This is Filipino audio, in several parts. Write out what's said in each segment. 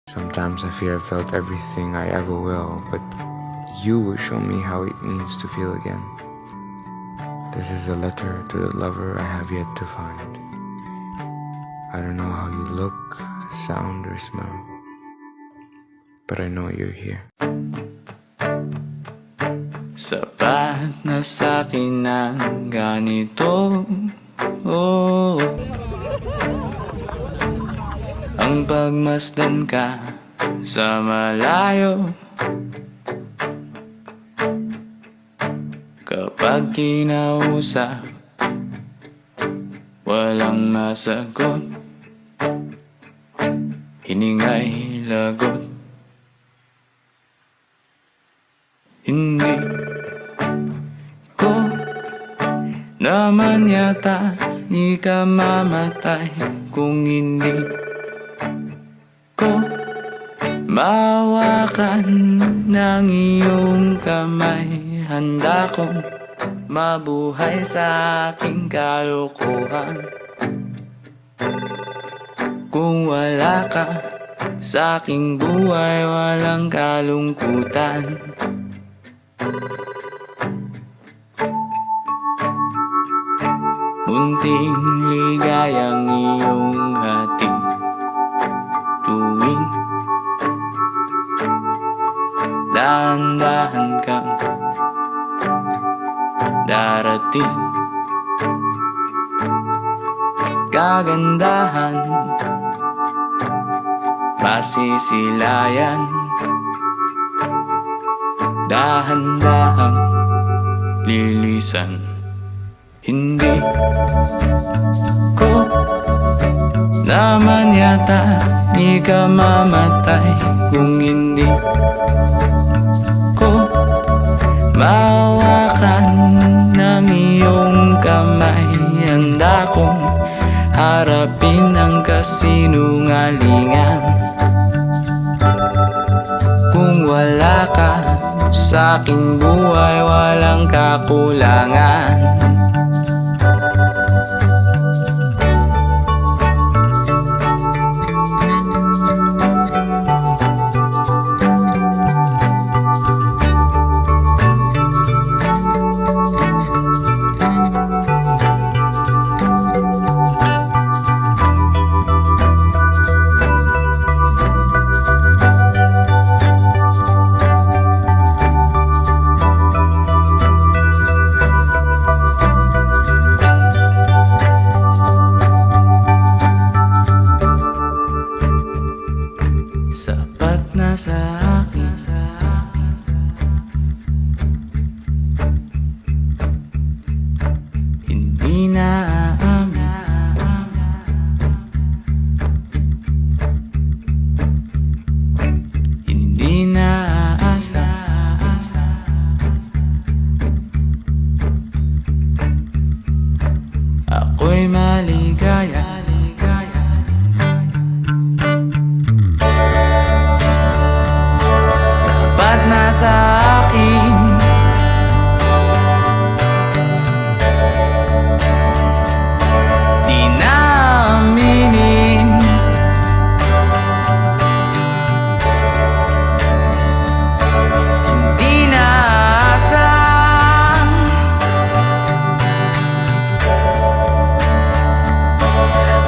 Sometimes I fear I felt everything I ever will, but you will show me how it means to feel again. This is a letter to the lover I have yet to find. I don't know how you look, sound, or smell, but I know you're here. Sapat na sa'kin ang ganito, ang pagmasdan ka sa malayo. Kapag kinausap, walang masagot, hiningay lagot. Hindi ko naman yata ikamamatay kung hindi ko mawakan ng iyong kamay. Handa kong mabuhay sa aking kalokohan. Kung wala ka sa aking buhay, walang kalungkutan. Munting ligayang iyong hatid tuwing dahan-dahan kang darating. Kagandahan masisilayan, dahan-dahang lilisan. Hindi ko naman yata ikamamatay kung hindi ko mawakan ng iyong kamay. Handa kong harapin ang kasinungalingan. Kung wala ka sa aking buhay, walang kakulangan. Sapat na sa akin, hindi na aamin, hindi na aasa. Ako'y maligaya. Sapat na sa akin, di na aminin, hindi na asang.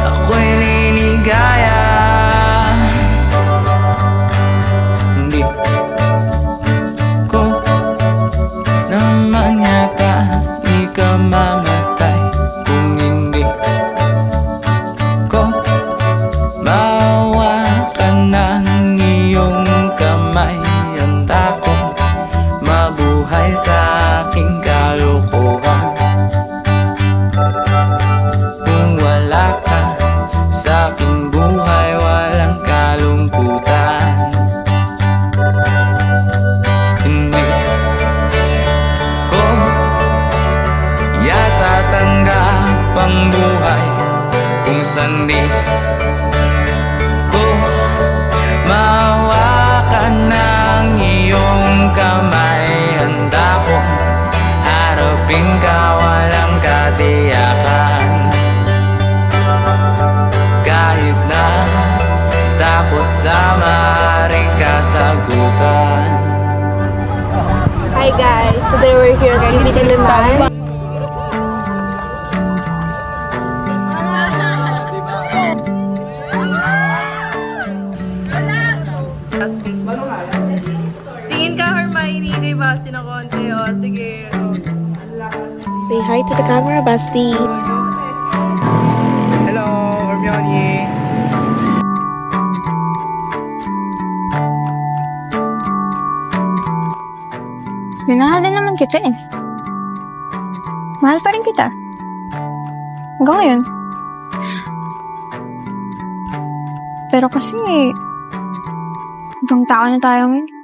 Ako'y liligaya. Hindi ko sagutan. Hi guys, today we're here at Kibi Kaliman. Tingin ka, Hermione, kay Basti na konti. O, sige. Say hi to the camera, Basti. Hello, Hermione. Minahal din naman kita eh. Mahal pa rin kita. Hanggang ngayon. Pero kasi, ibang tao na tayo ngayon.